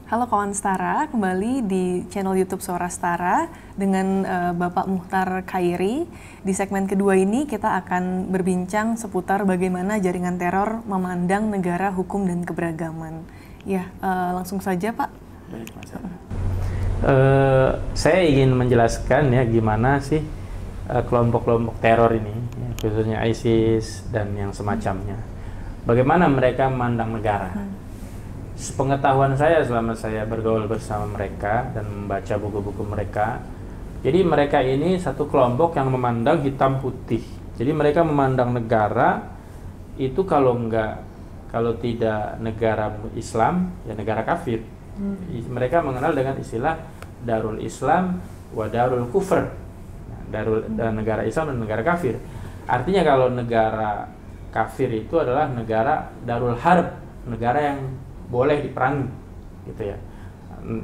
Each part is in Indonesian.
Halo kawan Setara, kembali di channel YouTube Suara Setara dengan Bapak Muhtar Khairi. Di segmen kedua ini kita akan berbincang seputar bagaimana jaringan teror memandang negara hukum dan keberagaman. Ya, langsung saja Pak. Baik, Mas. Saya ingin menjelaskan ya gimana sih kelompok-kelompok teror ini, ya, khususnya ISIS dan yang semacamnya. Bagaimana mereka memandang negara? Sepengetahuan saya selama saya bergaul bersama mereka dan membaca buku-buku mereka, jadi mereka ini satu kelompok yang memandang hitam putih. Jadi mereka memandang negara itu kalau tidak negara Islam, ya negara kafir. Mereka mengenal dengan istilah Darul Islam wa Darul Kufr. Dan negara Islam dan negara kafir. Artinya kalau negara kafir itu adalah negara Darul Harb, negara yang boleh diperangi, gitu ya,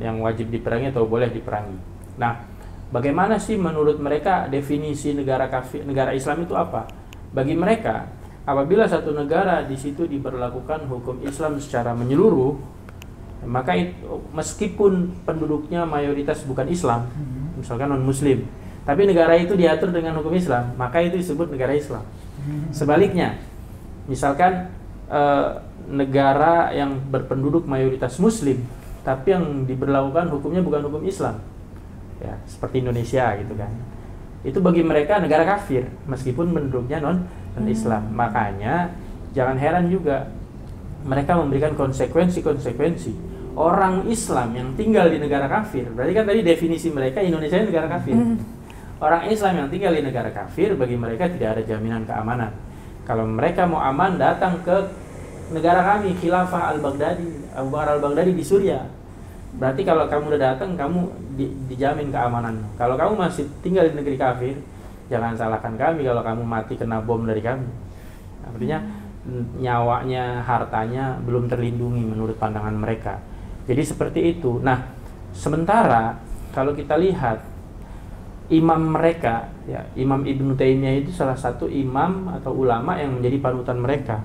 yang wajib diperangi atau boleh diperangi. Nah, bagaimana sih menurut mereka definisi negara kafir, negara Islam itu apa? Bagi mereka, apabila satu negara di situ diberlakukan hukum Islam secara menyeluruh, maka itu, meskipun penduduknya mayoritas bukan Islam, misalkan non-Muslim, tapi negara itu diatur dengan hukum Islam, maka itu disebut negara Islam. Sebaliknya, misalkan negara yang berpenduduk mayoritas Muslim, tapi yang diberlakukan hukumnya bukan hukum Islam, ya seperti Indonesia gitu kan. Itu bagi mereka negara kafir, meskipun penduduknya non-Islam. Makanya jangan heran juga mereka memberikan konsekuensi orang Islam yang tinggal di negara kafir. Berarti kan tadi definisi mereka Indonesia negara kafir. Orang Islam yang tinggal di negara kafir, bagi mereka tidak ada jaminan keamanan. Kalau mereka mau aman, datang ke negara kami, Khilafah Al-Baghdadi, Abu Bakar Al-Baghdadi di Suriah. Berarti kalau kamu udah datang, kamu dijamin keamanan. Kalau kamu masih tinggal di negeri kafir, jangan salahkan kami kalau kamu mati kena bom dari kami. Artinya nyawanya, hartanya belum terlindungi menurut pandangan mereka. Jadi seperti itu. Nah, sementara kalau kita lihat imam mereka, ya, Imam Ibnu Taimiyah itu salah satu imam atau ulama yang menjadi panutan mereka.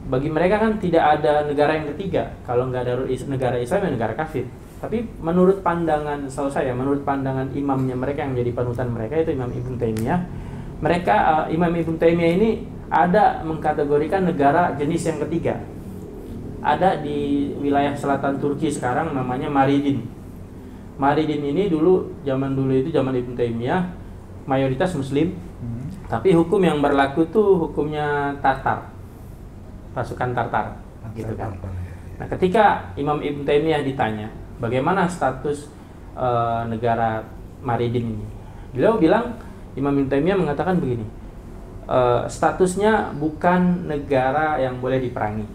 Bagi mereka kan tidak ada negara yang ketiga. Kalau nggak ada negara Islam, ya negara kafir. Tapi menurut pandangan menurut pandangan imamnya mereka yang menjadi panutan mereka, itu Imam Ibnu Taimiyah, Imam Ibnu Taimiyah ini ada mengkategorikan negara jenis yang ketiga. Ada di wilayah selatan Turki sekarang, namanya Maridin. Maridin ini zaman dulu itu zaman Ibnu Taimiyah mayoritas Muslim, tapi hukum yang berlaku tuh hukumnya Tatar, pasukan Tartar, gitu kan. Nah, ketika Imam Ibnu Taimiyah ditanya bagaimana status negara Maridin ini, beliau bilang, Imam Ibnu Taimiyah mengatakan begini, statusnya bukan negara yang boleh diperangi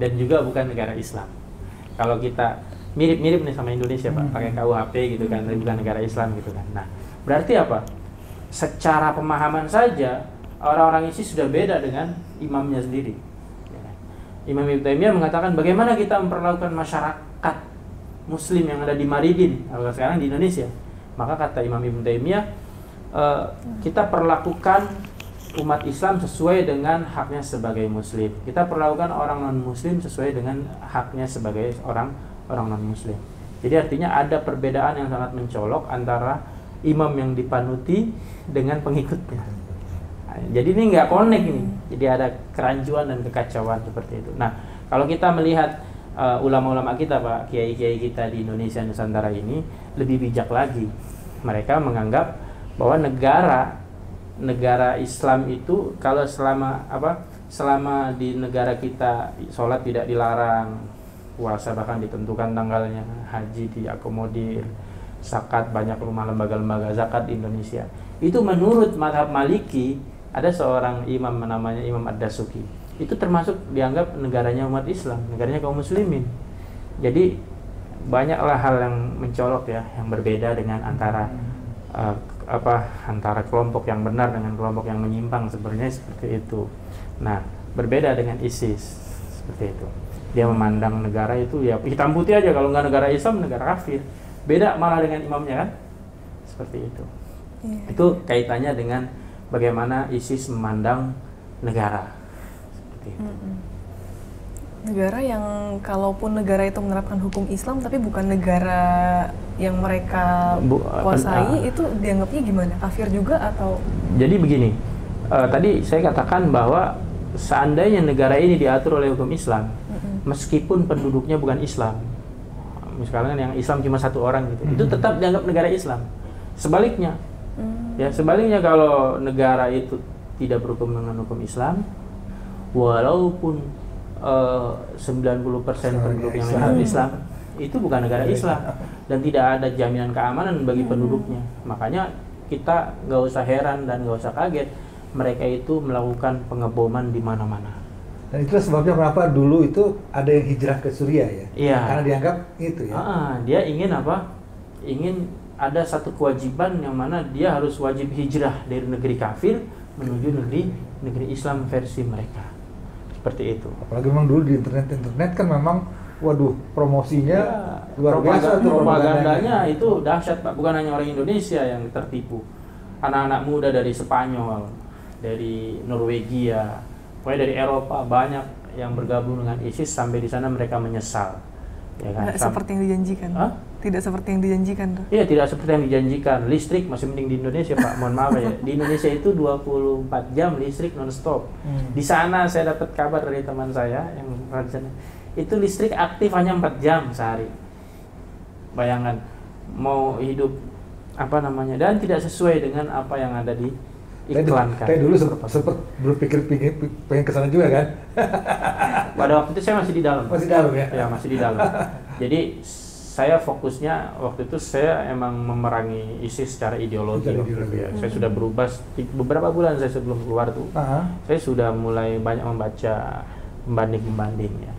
dan juga bukan negara Islam. Kalau kita mirip-mirip nih sama Indonesia, Pak, pakai KUHP gitu kan, tapi bukan negara Islam gitu kan. Nah, berarti apa? Secara pemahaman saja orang-orang ISIS sudah beda dengan imamnya sendiri. Imam Ibnu Taimiyah mengatakan bagaimana kita memperlakukan masyarakat Muslim yang ada di Maridin, atau sekarang di Indonesia. Maka kata Imam Ibnu Taimiyah, kita perlakukan umat Islam sesuai dengan haknya sebagai Muslim. Kita perlakukan orang non-Muslim sesuai dengan haknya sebagai orang non-Muslim. Jadi artinya ada perbedaan yang sangat mencolok antara imam yang dipanuti dengan pengikutnya. Jadi ini nggak connect ini. Jadi ada kerancuan dan kekacauan seperti itu. Nah, kalau kita melihat ulama-ulama kita, Pak, kiai-kiai kita di Indonesia Nusantara ini lebih bijak lagi. Mereka menganggap bahwa negara Islam itu kalau selama di negara kita sholat tidak dilarang, puasa bahkan ditentukan tanggalnya, haji diakomodir, zakat banyak rumah lembaga-lembaga zakat di Indonesia. Itu menurut mazhab Maliki, ada seorang imam namanya Imam Ad-Dasuki. Itu termasuk dianggap negaranya umat Islam, negaranya kaum muslimin. Jadi banyaklah hal yang mencolok ya, yang berbeda dengan antara antara kelompok yang benar dengan kelompok yang menyimpang, sebenarnya seperti itu. Nah, berbeda dengan ISIS seperti itu. Dia memandang negara itu ya hitam putih aja, kalau nggak negara Islam negara kafir. Beda malah dengan imamnya kan, seperti itu. Itu kaitannya dengan bagaimana ISIS memandang negara, seperti itu. Negara yang kalaupun negara itu menerapkan hukum Islam tapi bukan negara yang mereka kuasai, itu dianggapnya gimana? Kafir juga atau? Jadi begini, tadi saya katakan bahwa seandainya negara ini diatur oleh hukum Islam, meskipun penduduknya bukan Islam, misalkan yang Islam cuma 1 orang gitu, itu tetap dianggap negara Islam. Sebaliknya, ya sebaliknya kalau negara itu tidak berhukum dengan hukum Islam, walaupun 90% penduduk yang non Islam, itu bukan negara Islam dan tidak ada jaminan keamanan bagi penduduknya. Makanya kita nggak usah heran dan nggak usah kaget mereka itu melakukan pengeboman di mana-mana. Dan itulah sebabnya kenapa dulu itu ada yang hijrah ke Suriah ya? Iya. Karena dianggap itu ya. Dia ingin apa? Ingin ada satu kewajiban yang mana dia harus wajib hijrah dari negeri kafir menuju negeri Islam versi mereka. Seperti itu. Apalagi memang dulu di internet kan memang, waduh, promosinya luar biasa. Propagandanya itu dahsyat Pak. Bukan hanya orang Indonesia yang tertipu. Anak-anak muda dari Spanyol, dari Norwegia, pokoknya dari Eropa banyak yang bergabung dengan ISIS, sampai di sana mereka menyesal. Ya kan? Tidak seperti yang dijanjikan. Tidak seperti yang dijanjikan tuh. Iya, tidak seperti yang dijanjikan. Listrik masih mending di Indonesia Pak. Mohon maaf ya. Di Indonesia itu 24 jam listrik non-stop. Di sana saya dapat kabar dari teman saya yang di sana. Itu listrik aktif hanya 4 jam sehari. Bayangkan, mau hidup dan tidak sesuai dengan apa yang ada di iklankan. Saya dulu sempat berpikir pengen kesana juga kan. Pada waktu itu saya masih di dalam. Masih dalam ya? Ya, masih di dalam. Jadi saya fokusnya waktu itu saya emang memerangi ISIS secara ideologi. Ya. Saya sudah berubah beberapa bulan saya sebelum keluar tuh. Saya sudah mulai banyak membaca pembanding ya.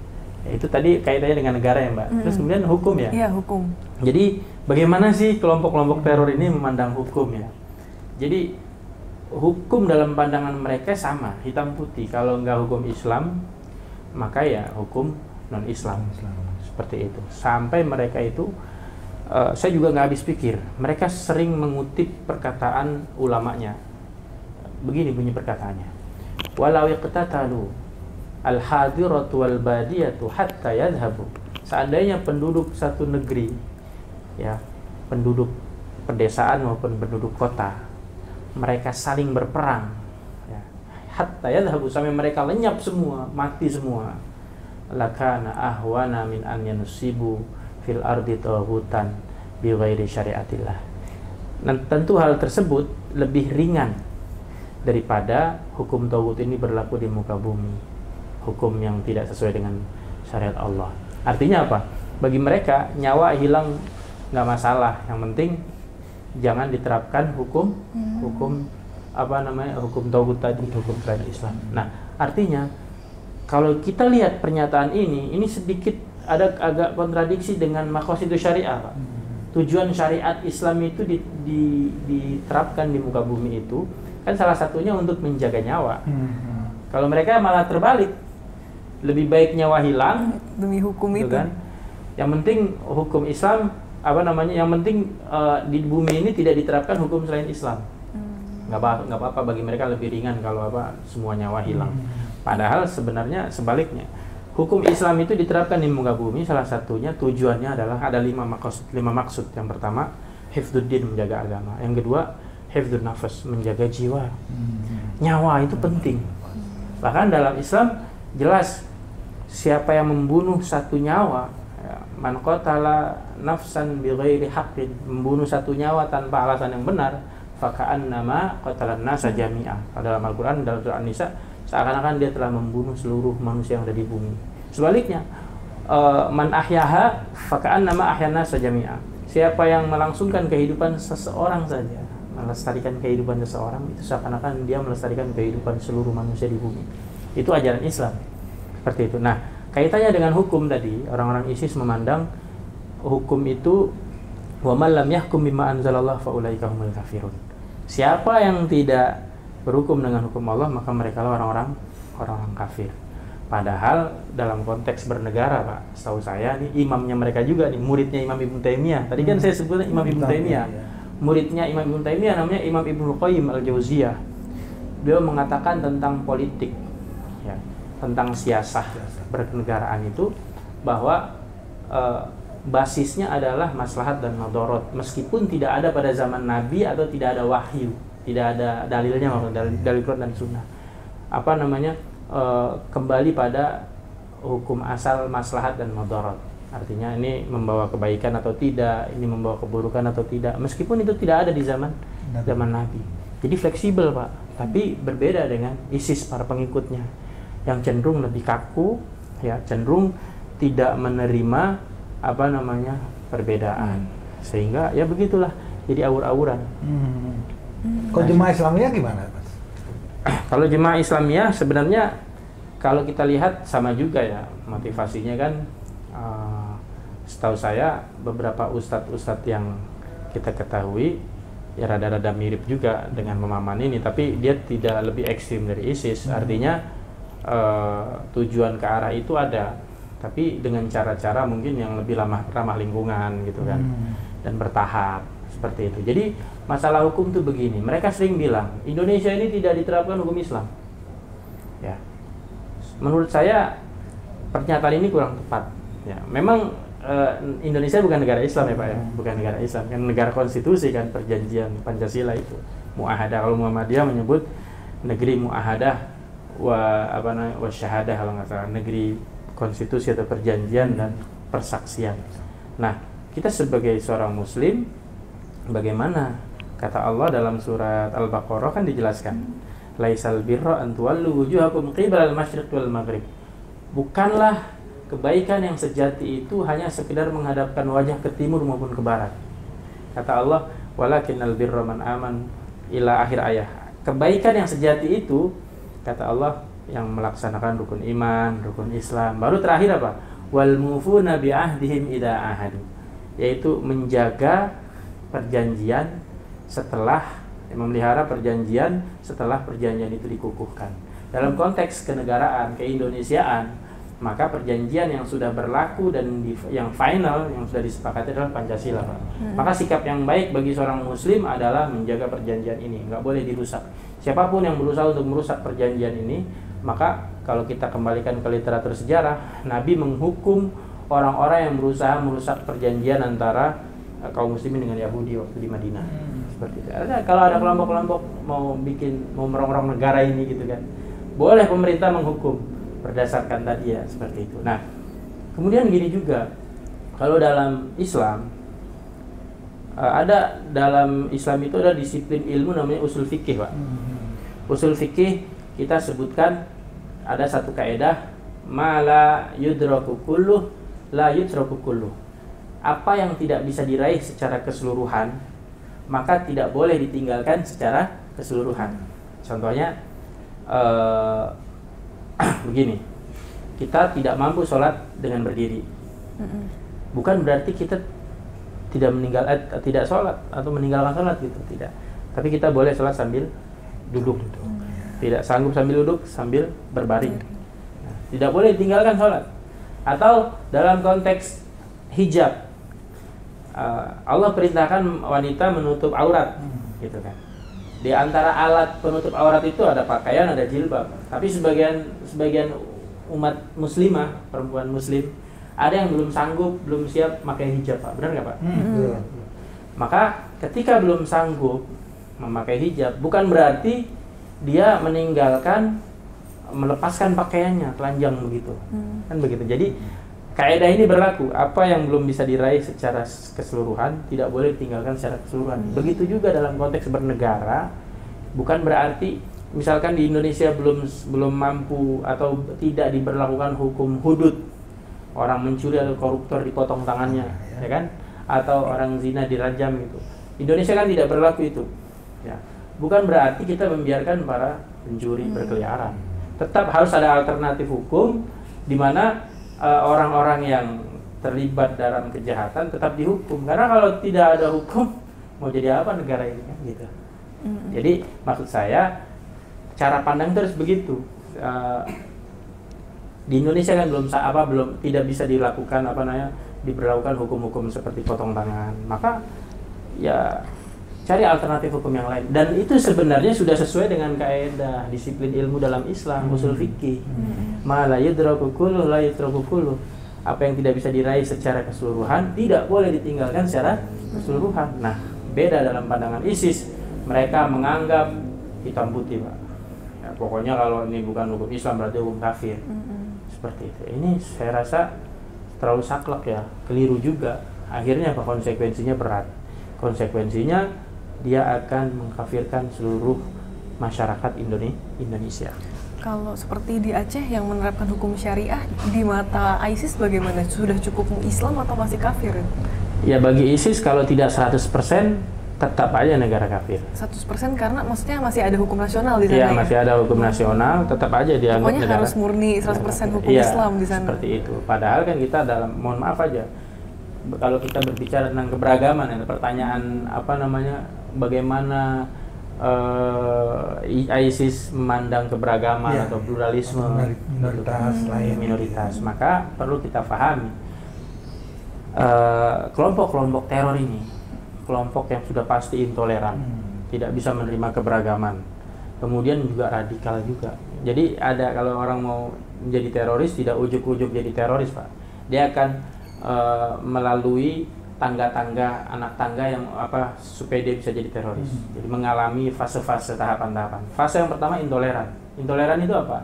Itu tadi kaitannya dengan negara ya Mbak. Terus kemudian hukum ya. Iya, hukum. Jadi bagaimana sih kelompok-kelompok teror ini memandang hukum ya? Jadi hukum dalam pandangan mereka sama, hitam putih. Kalau nggak hukum Islam, maka ya hukum non-Islam. Seperti itu. Sampai mereka itu, saya juga nggak habis pikir. Mereka sering mengutip perkataan ulamanya. Begini bunyi perkataannya. Walau iqtatalu al-hadiratu wal badiyatu hatta yadhhabu. Seandainya penduduk satu negeri, ya, penduduk pedesaan maupun penduduk kota, mereka saling berperang, ya, hatta yadhhabu, sampai mereka lenyap semua, mati semua, lakana ahwana min an yanusibu fil ardi taghutan bi ghairi syariatillah. Dan tentu hal tersebut lebih ringan daripada hukum taghut ini berlaku di muka bumi, hukum yang tidak sesuai dengan syariat Allah. Artinya apa? Bagi mereka nyawa hilang nggak masalah, yang penting jangan diterapkan hukum hukum taghut tadi, hukum selain Islam. Nah, artinya kalau kita lihat pernyataan ini sedikit ada agak kontradiksi dengan maqasidus syariah, Pak. Tujuan syariat Islam itu diterapkan di muka bumi itu kan salah satunya untuk menjaga nyawa. Kalau mereka malah terbalik, lebih baik nyawa hilang demi hukum itu kan. Yang penting hukum Islam yang penting di bumi ini tidak diterapkan hukum selain Islam. Nggak apa-apa, bagi mereka lebih ringan kalau semua nyawa hilang. Padahal sebenarnya sebaliknya, hukum Islam itu diterapkan di muka bumi, salah satunya tujuannya adalah ada 5 maksud. Yang pertama, hifdzuddin, menjaga agama. Yang kedua, hifdzun nafas, menjaga jiwa. Nyawa itu penting. Bahkan dalam Islam jelas, siapa yang membunuh satu nyawa, man qatala nafsan bighairi haqqin, membunuh satu nyawa tanpa alasan yang benar, faka'annama qatalan nasa jami'a. Dalam Al-Qur'an, dalam surah An-Nisa, seakan-akan dia telah membunuh seluruh manusia yang ada di bumi. Sebaliknya, man ahyaha faka'annama ahyan nasa jami'a. Siapa yang melangsungkan kehidupan seseorang saja, melestarikan kehidupan seseorang, itu seakan-akan dia melestarikan kehidupan seluruh manusia di bumi. Itu ajaran Islam. Seperti itu. Nah, kaitannya dengan hukum tadi, orang-orang ISIS memandang hukum itu wa man lam yahkum bima anzalallah fa ulaika humul kafirun. Siapa yang tidak berhukum dengan hukum Allah, maka mereka orang-orang kafir. Padahal dalam konteks bernegara, Pak, setahu saya nih imamnya mereka juga nih, muridnya Imam Ibnu Taimiyah. Tadi kan saya sebutnya Imam Ibnu Taimiyah. Muridnya Imam Ibnu Taimiyah namanya Imam Ibnu Qayyim Al-Jauziyah. Beliau mengatakan tentang politik, ya. tentang siasah berkenegaraan itu bahwa basisnya adalah maslahat dan madorot, meskipun tidak ada pada zaman Nabi atau tidak ada wahyu, tidak ada dalilnya, dalil Quran dan Sunnah. Kembali pada hukum asal maslahat dan madorot. Artinya ini membawa kebaikan atau tidak, ini membawa keburukan atau tidak, meskipun itu tidak ada di zaman Nabi. Jadi fleksibel, Pak, tapi berbeda dengan ISIS para pengikutnya yang cenderung lebih kaku, ya, cenderung tidak menerima perbedaan, sehingga ya begitulah, jadi awur-awuran. Kalau jemaah Islamiyah gimana, Mas? Kalau jemaah Islamiyah sebenarnya kalau kita lihat sama juga ya motivasinya kan. Setahu saya beberapa ustadz yang kita ketahui ya rada-rada mirip juga dengan Memaman ini, tapi dia tidak lebih ekstrim dari ISIS. Artinya tujuan ke arah itu ada, tapi dengan cara-cara mungkin yang lebih ramah lingkungan gitu kan, dan bertahap seperti itu. Jadi masalah hukum tuh begini, mereka sering bilang Indonesia ini tidak diterapkan hukum Islam. Ya, menurut saya pernyataan ini kurang tepat. Ya, memang Indonesia bukan negara Islam ya Pak ya, bukan negara Islam, kan negara konstitusi kan, perjanjian Pancasila itu, muahadah. Kalau Muhammadiyah menyebut negeri muahadah wa syahadah kalau nggak salah, negeri konstitusi atau perjanjian dan persaksian. Nah, kita sebagai seorang muslim bagaimana? Kata Allah dalam surat Al-Baqarah kan dijelaskan, laisal birra an tuwallu wujuhakum qibala al-masyriq wal maghrib. Bukanlah kebaikan yang sejati itu hanya sekedar menghadapkan wajah ke timur maupun ke barat. Kata Allah, walakinnal birra man aman, ila akhir ayat. Kebaikan yang sejati itu, kata Allah, yang melaksanakan rukun iman, rukun Islam. Baru terakhir apa? Wal mufuna bi ahdihim idza ahadu. Yaitu menjaga perjanjian setelah memelihara perjanjian setelah perjanjian itu dikukuhkan. Dalam konteks kenegaraan, keindonesiaan, maka perjanjian yang sudah berlaku dan yang final yang sudah disepakati adalah Pancasila, Pak. Maka sikap yang baik bagi seorang muslim adalah menjaga perjanjian ini, nggak boleh dirusak. Siapapun yang berusaha untuk merusak perjanjian ini, maka kalau kita kembalikan ke literatur sejarah, Nabi menghukum orang-orang yang berusaha merusak perjanjian antara kaum muslimin dengan Yahudi waktu di Madinah. Seperti itu. Kalau ada kelompok-kelompok mau merongrong negara ini gitu kan, boleh pemerintah menghukum berdasarkan tadi ya, seperti itu. Nah, kemudian gini juga, kalau dalam Islam dalam Islam itu ada disiplin ilmu namanya usul fikih, Pak. Usul fikih kita sebutkan ada satu kaidah, ma la yudraku kulluh la yutraku kulluh. Apa yang tidak bisa diraih secara keseluruhan, maka tidak boleh ditinggalkan secara keseluruhan. Contohnya begini, kita tidak mampu sholat dengan berdiri, bukan berarti kita tidak sholat atau meninggalkan sholat gitu, tidak. Tapi kita boleh sholat sambil duduk, tidak sanggup sambil duduk, sambil berbaring. Nah, tidak boleh ditinggalkan sholat. Atau dalam konteks hijab, Allah perintahkan wanita menutup aurat, gitu kan. Di antara alat penutup aurat itu ada pakaian, ada jilbab. Tapi sebagian umat muslimah, perempuan muslim, ada yang belum sanggup, belum siap pakai hijab, Pak. Benar nggak, Pak? Maka ketika belum sanggup memakai hijab, bukan berarti dia meninggalkan, melepaskan pakaiannya, telanjang begitu. Kan begitu. Jadi kaidah ini berlaku, apa yang belum bisa diraih secara keseluruhan tidak boleh ditinggalkan secara keseluruhan. Begitu juga dalam konteks bernegara, bukan berarti misalkan di Indonesia belum mampu atau tidak diberlakukan hukum hudud, orang mencuri atau koruptor dipotong tangannya, ya kan? Atau orang zina dirajam gitu. Indonesia kan tidak berlaku itu. Ya. Bukan berarti kita membiarkan para pencuri berkeliaran. Tetap harus ada alternatif hukum di mana orang-orang yang terlibat dalam kejahatan tetap dihukum. Karena kalau tidak ada hukum, mau jadi apa negara ini kan gitu. Jadi maksud saya cara pandang terus begitu. Di Indonesia kan belum tidak bisa dilakukan diberlakukan hukum-hukum seperti potong tangan. Maka ya cari alternatif hukum yang lain. Dan itu sebenarnya sudah sesuai dengan kaidah disiplin ilmu dalam Islam, usul fikih. Ma la yudraku kullu la yutraku kullu. Apa yang tidak bisa diraih secara keseluruhan tidak boleh ditinggalkan secara keseluruhan. Nah, beda dalam pandangan ISIS. Mereka menganggap hitam putih, Pak. Ya, pokoknya kalau ini bukan hukum Islam berarti hukum kafir. Seperti itu. Ini saya rasa terlalu saklek ya, keliru juga. Akhirnya apa konsekuensinya berat. Konsekuensinya dia akan mengkafirkan seluruh masyarakat Indonesia. Kalau seperti di Aceh yang menerapkan hukum syariah, di mata ISIS bagaimana? Sudah cukup Islam atau masih kafir? Ya bagi ISIS kalau tidak 100% tetap aja negara kafir. 100% karena maksudnya masih ada hukum nasional di sana. Iya, masih ada hukum nasional, tetap aja dianggap pokoknya negara. Harus murni 100% hukum Iya, Islam di sana. Seperti itu. Padahal kan kita dalam, mohon maaf aja, kalau kita berbicara tentang keberagaman, ada pertanyaan bagaimana ISIS memandang keberagaman atau pluralisme minoritas, maka perlu kita pahami kelompok-kelompok teror ini, kelompok yang sudah pasti intoleran, tidak bisa menerima keberagaman, kemudian juga radikal juga. Jadi ada, kalau orang mau menjadi teroris tidak ujuk-ujuk jadi teroris, Pak. Dia akan melalui tangga-tangga, anak tangga yang supaya dia bisa jadi teroris. Jadi mengalami fase-fase, tahapan-tahapan. Fase yang pertama intoleran. Intoleran itu apa?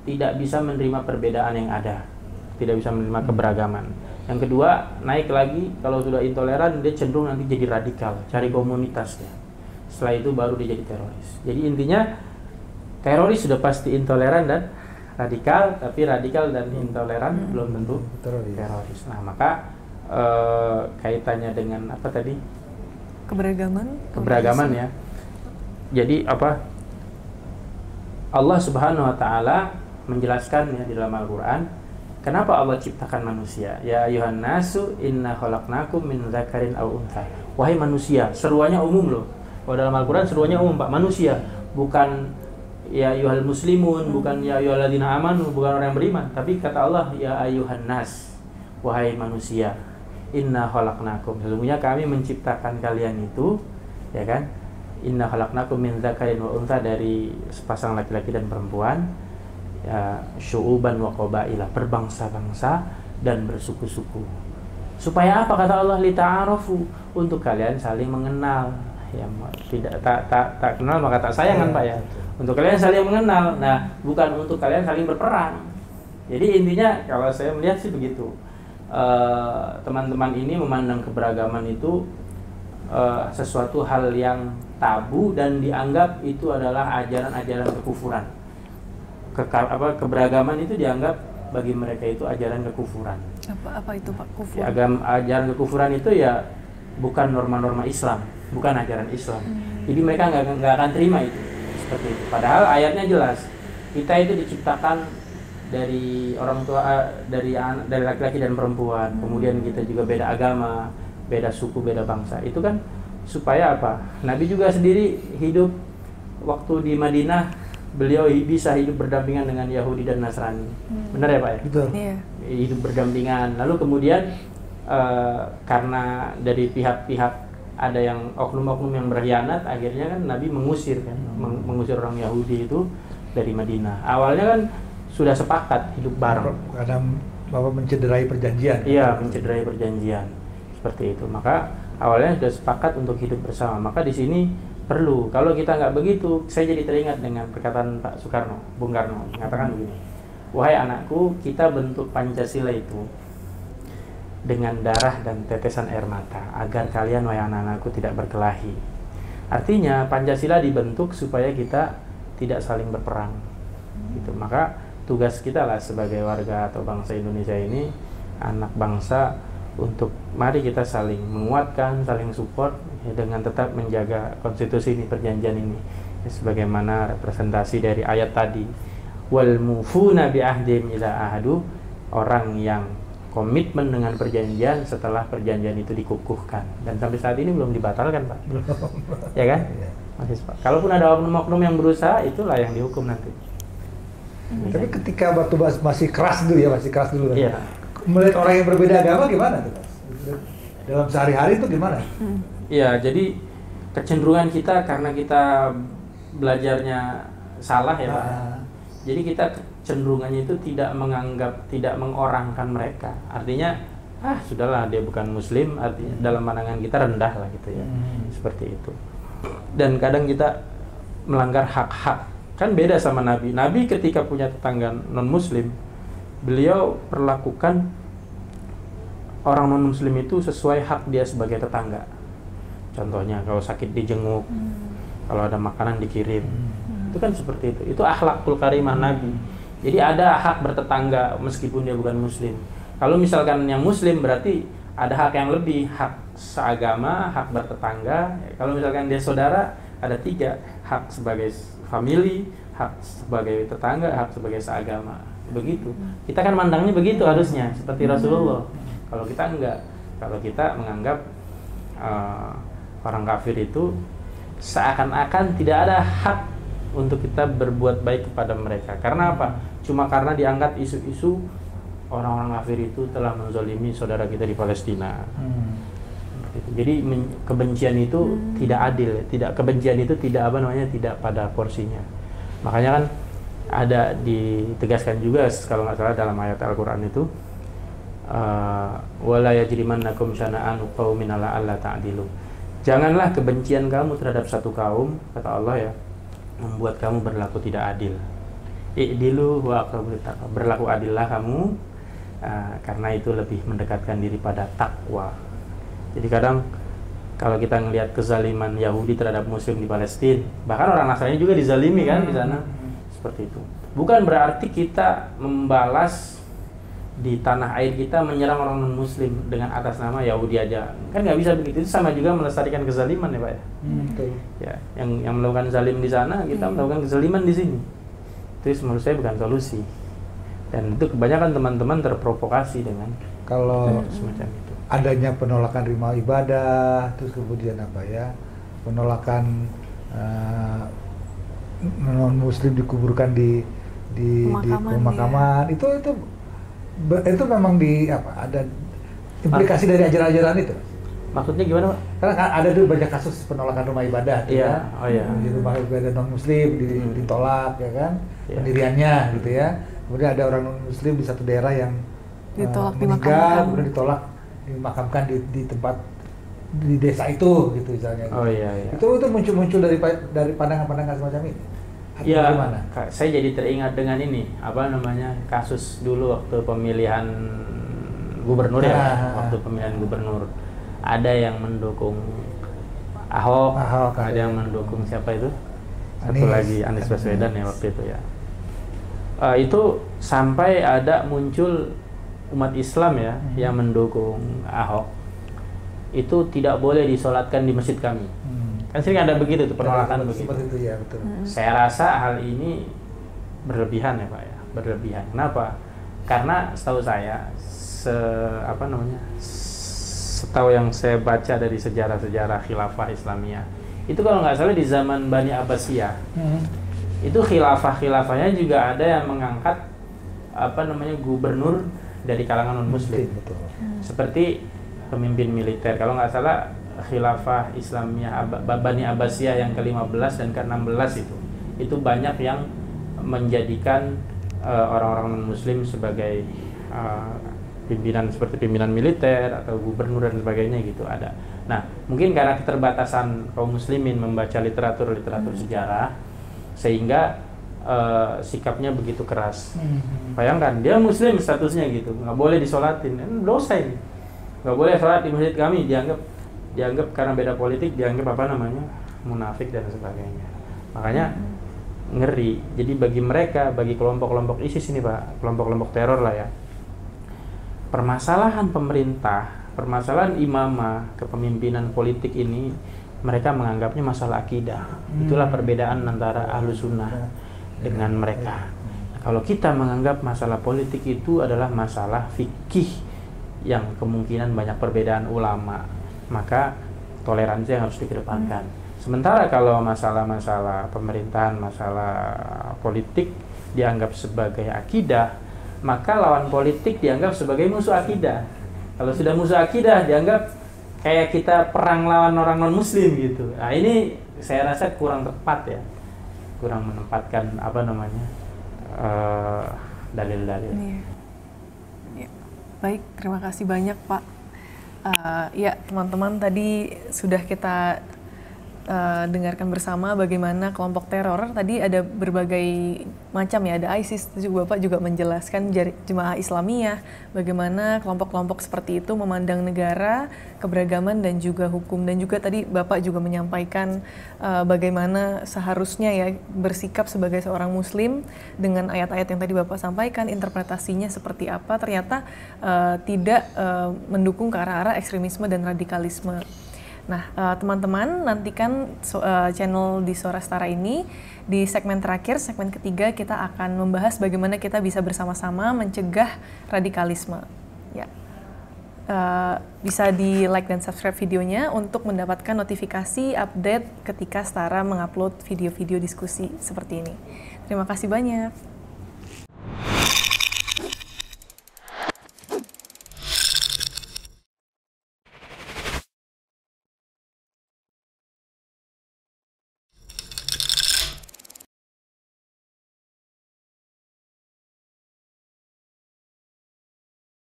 Tidak bisa menerima perbedaan yang ada, tidak bisa menerima keberagaman. Yang kedua, naik lagi, kalau sudah intoleran dia cenderung nanti jadi radikal, cari komunitas dia. Setelah itu baru dia jadi teroris. Jadi intinya teroris sudah pasti intoleran dan radikal, tapi radikal dan intoleran belum tentu teroris. Nah, maka kaitannya dengan apa tadi? Keberagaman ya. Jadi Allah Subhanahu wa taala menjelaskan ya di dalam Al-Qur'an, kenapa Allah ciptakan manusia? Ya ayuhan nasu inna khalaqnakum min dzakarin aw untha. Wahai manusia, seruannya umum loh. Kalau dalam Al-Qur'an seruannya umum, Pak. Manusia, bukan ya ayuhal muslimun, bukan ya ayyuhalladzina amanu, bukan orang yang beriman, tapi kata Allah ya ayuhan nas, wahai manusia. Inna khalaqnakum, sesungguhnya kami menciptakan kalian itu, ya kan? Inna khalaqnakum min dzakarin wa untha, dari sepasang laki-laki dan perempuan, ya, syu'uban wa qabaila, berbangsa-bangsa dan bersuku-suku. Supaya apa kata Allah? Lita'arafu, untuk kalian saling mengenal. Ya, tidak tak kenal maka tak sayang kan Pak ya. Untuk kalian saling mengenal. Nah, bukan untuk kalian saling berperang. Jadi intinya kalau saya melihat sih begitu. Teman-teman ini memandang keberagaman itu sesuatu hal yang tabu dan dianggap itu adalah ajaran-ajaran kekufuran. Keberagaman itu dianggap bagi mereka itu ajaran kekufuran. Apa itu Pak? Kufur? Ya, ajaran kekufuran itu ya bukan norma-norma Islam, bukan ajaran Islam. Jadi mereka nggak akan terima itu seperti itu. Padahal ayatnya jelas, kita itu diciptakan dari orang tua, dari laki-laki dan perempuan. Kemudian kita juga beda agama, beda suku, beda bangsa. Itu kan supaya apa? Nabi juga sendiri hidup waktu di Madinah, beliau bisa hidup berdampingan dengan Yahudi dan Nasrani. Benar ya Pak ya? Betul. Yeah. Hidup berdampingan. Lalu kemudian karena dari pihak-pihak ada yang oknum-oknum yang berkhianat, akhirnya kan Nabi mengusir mengusir orang Yahudi itu dari Madinah. Awalnya kan sudah sepakat hidup bareng. Karena Bapak mencederai perjanjian. Iya, mencederai perjanjian. Seperti itu. Maka awalnya sudah sepakat untuk hidup bersama. Maka di sini perlu. Kalau kita nggak begitu, saya jadi teringat dengan perkataan Pak Soekarno, Bung Karno, mengatakan begini. Wahai anakku, kita bentuk Pancasila itu dengan darah dan tetesan air mata, agar kalian, wahai anak-anakku, tidak berkelahi. Artinya Pancasila dibentuk supaya kita tidak saling berperang. Gitu. Maka tugas kita lah sebagai warga atau bangsa Indonesia ini, anak bangsa, untuk mari kita saling menguatkan, saling support ya, dengan tetap menjaga konstitusi ini, perjanjian ini ya, sebagaimana representasi dari ayat tadi, wal mufuna bi ahdim ila ahadu, orang yang komitmen dengan perjanjian setelah perjanjian itu dikukuhkan. Dan sampai saat ini belum dibatalkan Pak. Belum. Ya kan? Masih Pak. Kalaupun ada oknum-oknum yang berusaha, itulah yang dihukum nanti. Tapi ketika batu bas masih keras dulu kan? Iya. Melihat orang yang berbeda agama gimana tuh? Dalam sehari-hari itu gimana? Iya, jadi kecenderungan kita karena kita belajarnya salah ya Pak. Jadi kita cenderungannya itu tidak menganggap, tidak mengorangkan mereka. Artinya, sudahlah dia bukan muslim, artinya dalam pandangan kita rendah lah gitu ya. Seperti itu. Dan kadang kita melanggar hak-hak. Kan beda sama Nabi. Nabi ketika punya tetangga non-muslim, beliau perlakukan orang non-muslim itu sesuai hak dia sebagai tetangga. Contohnya kalau sakit dijenguk, kalau ada makanan dikirim. Itu kan seperti itu. Itu akhlakul karimah Nabi. Jadi ada hak bertetangga meskipun dia bukan muslim. Kalau misalkan yang muslim berarti ada hak yang lebih, hak seagama, hak bertetangga. Kalau misalkan dia saudara, ada 3, hak sebagai family, hak sebagai tetangga, hak sebagai seagama. Begitu. Kita kan mandangnya begitu harusnya, seperti Rasulullah. Kalau kita enggak. Kalau kita menganggap orang kafir itu seakan-akan tidak ada hak untuk kita berbuat baik kepada mereka. Karena apa? Cuma karena diangkat isu-isu orang-orang kafir itu telah menzalimi saudara kita di Palestina. Jadi kebencian itu tidak adil, kebencian itu tidak tidak pada porsinya. Makanya kan ada ditegaskan juga kalau nggak salah dalam ayat Al-Qur'an itu, wala yajrimannakum syana'anu qaumin ala alla ta'dilu. Janganlah kebencian kamu terhadap satu kaum, kata Allah ya, membuat kamu berlaku tidak adil. I'dilu wa aqrabu littaqwa. Berlaku adillah kamu, karena itu lebih mendekatkan diri pada takwa. Jadi kadang kalau kita ngelihat kezaliman Yahudi terhadap Muslim di Palestina, bahkan orang Nasrani juga dizalimi kan di sana, seperti itu. Bukan berarti kita membalas di tanah air kita menyerang orang non-Muslim dengan atas nama Yahudi aja, kan nggak bisa begitu. Itu sama juga melestarikan kezaliman ya Pak ya. Betul. Ya, yang melakukan zalim di sana, kita melakukan kezaliman di sini. Itu menurut saya bukan solusi. Dan itu kebanyakan teman-teman terprovokasi dengan kalau semacam itu. Adanya penolakan rumah ibadah, terus kemudian penolakan non-muslim dikuburkan di pemakaman, ya. itu memang ada implikasi dari ajaran-ajaran itu. Maksudnya gimana Pak? Karena ada tuh banyak kasus penolakan rumah ibadah, iya. Di rumah ibadah non-muslim ditolak ya kan, pendiriannya gitu ya. Kemudian ada orang non-muslim di satu daerah yang ditolak meninggal, kemudian ditolak dimakamkan di tempat di desa itu gitu misalnya. Itu muncul dari pandangan-pandangan semacam ini. Iya. Gimana? Saya jadi teringat dengan ini, kasus dulu waktu pemilihan gubernur waktu pemilihan gubernur. Ada yang mendukung Ahok, ada yang mendukung siapa itu? Satu lagi Anies Baswedan ya waktu itu ya. Itu sampai ada muncul umat Islam ya yang mendukung Ahok. Itu tidak boleh disolatkan di masjid kami. Kan sering ada begitu tuh penolakan begitu. Seperti itu ya, betul. Saya rasa hal ini berlebihan ya Pak ya, berlebihan. Kenapa? Karena setahu saya setahu yang saya baca dari sejarah-sejarah khilafah Islamiyah, itu kalau nggak salah di zaman Bani Abbasiyah, itu khilafahnya juga ada yang mengangkat gubernur dari kalangan non-muslim, seperti pemimpin militer. Kalau nggak salah khilafah Islamiyah Bani Abbasiyah yang ke-15 dan ke-16 itu banyak yang menjadikan orang-orang non-muslim sebagai pimpinan, seperti pimpinan militer atau gubernur dan sebagainya gitu ada. Nah, mungkin karena keterbatasan kaum muslimin membaca literatur sejarah, sehingga sikapnya begitu keras. Bayangkan dia muslim statusnya gitu, nggak boleh disolatin, dosa ini. Nggak boleh sholat di masjid kami, dianggap karena beda politik, dianggap munafik dan sebagainya. Makanya ngeri. Jadi bagi mereka, bagi kelompok-kelompok ISIS ini Pak, kelompok-kelompok teror lah ya, permasalahan pemerintah, permasalahan imamah, kepemimpinan politik ini mereka menganggapnya masalah akidah. Itulah perbedaan antara ahlu sunnah dengan mereka. Kalau kita menganggap masalah politik itu adalah masalah fikih yang kemungkinan banyak perbedaan ulama, maka toleransi yang harus dikedepankan. Sementara kalau masalah-masalah pemerintahan, masalah politik dianggap sebagai akidah, maka lawan politik dianggap sebagai musuh akidah. Kalau sudah musuh akidah dianggap kayak kita perang lawan orang non-muslim gitu. Nah ini saya rasa kurang tepat ya, kurang menempatkan dalil-dalil. Iya. Ya. Baik, terima kasih banyak Pak. Ya teman-teman, tadi sudah kita dengarkan bersama bagaimana kelompok teror. Tadi ada berbagai macam ya, ada ISIS, juga Bapak juga menjelaskan Jemaah Islamiyah, bagaimana kelompok-kelompok seperti itu memandang negara, keberagaman dan juga hukum. Dan juga tadi Bapak juga menyampaikan bagaimana seharusnya ya bersikap sebagai seorang muslim dengan ayat-ayat yang tadi Bapak sampaikan, interpretasinya seperti apa, ternyata tidak mendukung ke arah-arah ekstremisme dan radikalisme. Nah, teman-teman nantikan channel di Suara Setara ini. Di segmen terakhir, segmen ketiga, kita akan membahas bagaimana kita bisa bersama-sama mencegah radikalisme. Ya, bisa di like dan subscribe videonya untuk mendapatkan notifikasi update ketika Setara mengupload video-video diskusi seperti ini. Terima kasih banyak.